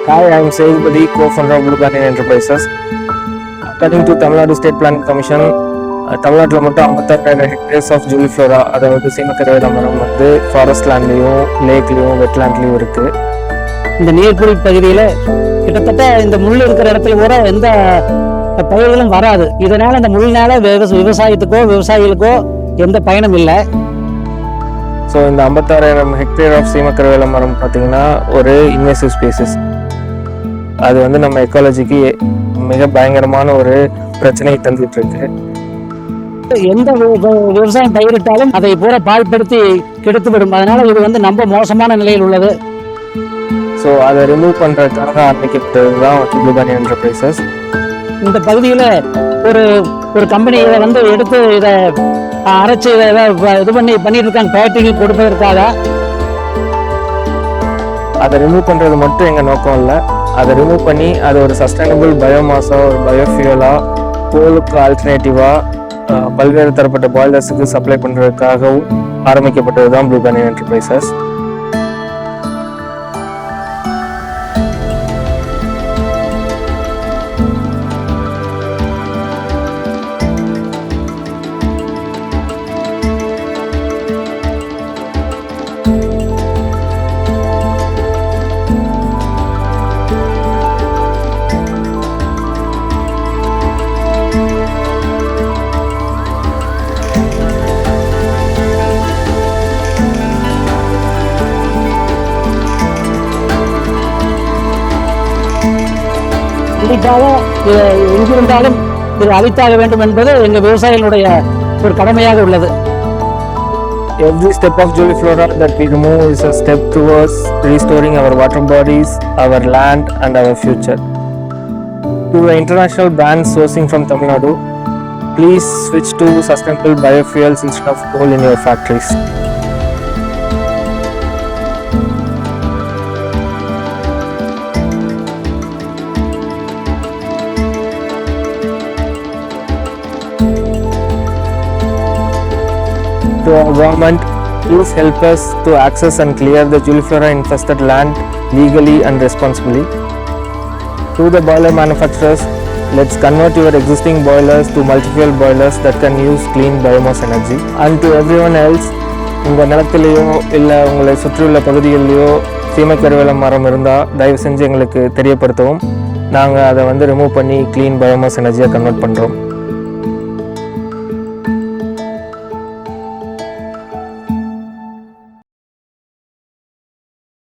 Hi, I am Sejpati, co-founder of Blue Guardian Enterprises. According to Tamil Nadu State Planning Commission, தமிழ்நாட்டில் மட்டும் 56,000 hectares of ஜூலிஃப்ளோரா, அதாவது சீமக்கருவேல மரம் வந்து forest லேண்ட்லேயும் லேக்லேயும் வெட்லேண்ட்லேயும் இருக்குது. இந்த நீர்க்குழி பகுதியில் கிட்டத்தட்ட இந்த முள் இருக்கிற இடத்துல கூட எந்த பயிர்களும் வராது. இதனால் இந்த முள்னால விவசாயத்துக்கோ விவசாயிகளுக்கோ எந்த பயனும் இல்லை. ஸோ இந்த 56,000 ஹெக்டேர் ஆஃப் சீமக்கருவேல மரம் பார்த்திங்கன்னா ஒரு இன்வேசிவ் ஸ்பீசிஸ். அது வந்து நம்ம எக்காலஜிக்கு மிக பயங்கரமான ஒரு பிரச்சனையை தந்துட்டு இருக்கு. எந்த விவசாயம் பயிரிட்டாலும் அதை பூரா பாழ்படுத்தி கெடுத்து விடும். அதனால இது வந்து ரொம்ப மோசமான நிலையில் உள்ளது. ஸோ அதை ரிமூவ் பண்ணுறதுக்காக ஆரம்பிக்கப்பட்டது தான் ப்ளூ கார்டியன் என்டர்பிரைசஸ். இந்த பகுதியில் ஒரு கம்பெனி இதை வந்து எடுத்து இதை அரைச்சி இதை இது பண்ணிட்டு இருக்காங்க பேக்கிங் கொடுப்பதற்காக. அதை ரிமூவ் பண்ணுறது மட்டும் எங்கள் நோக்கம் இல்லை. அதை ரிமூவ் பண்ணி அதை ஒரு சஸ்டைனபிள் பயோமாஸாக, ஒரு பயோஃபியூலாக, கோலுக்கு ஆல்டர்னேட்டிவாக பல்வேறு தரப்பட்ட பாய்லர்ஸுக்கு சப்ளை பண்ணுறதுக்காகவும் ஆரம்பிக்கப்பட்டது தான் ப்ளூ கார்டியன் என்டர்பிரைசஸ். கண்டிப்பாக எங்கிருந்தாலும் இது அழித்தாக வேண்டும் என்பது எங்கள் விவசாயிகளுடைய ஒரு கடமையாக உள்ளது. Every step of Juliflora that we remove is a step towards restoring our water bodies, our land and our future. To the international brands sourcing from Tamil Nadu, please switch to sustainable biofuels instead of coal in your factories. To our government, please help us to access and clear the Juliflora infested land legally and responsibly. To the boiler manufacturers, let's convert your existing boilers to multi-fuel boilers that can use clean biomass energy. And to everyone else, உங்கள் நிலத்திலேயோ இல்லை உங்களை சுற்றியுள்ள பகுதிகளிலேயோ சீமக்கருவேல மரம் இருந்தால் தயவு செஞ்சு எங்களுக்கு தெரியப்படுத்தவும். நாங்கள் அதை வந்து ரிமூவ் பண்ணி க்ளீன் பயோமாஸ் எனர்ஜியாக கன்வெர்ட் பண்ணுறோம்.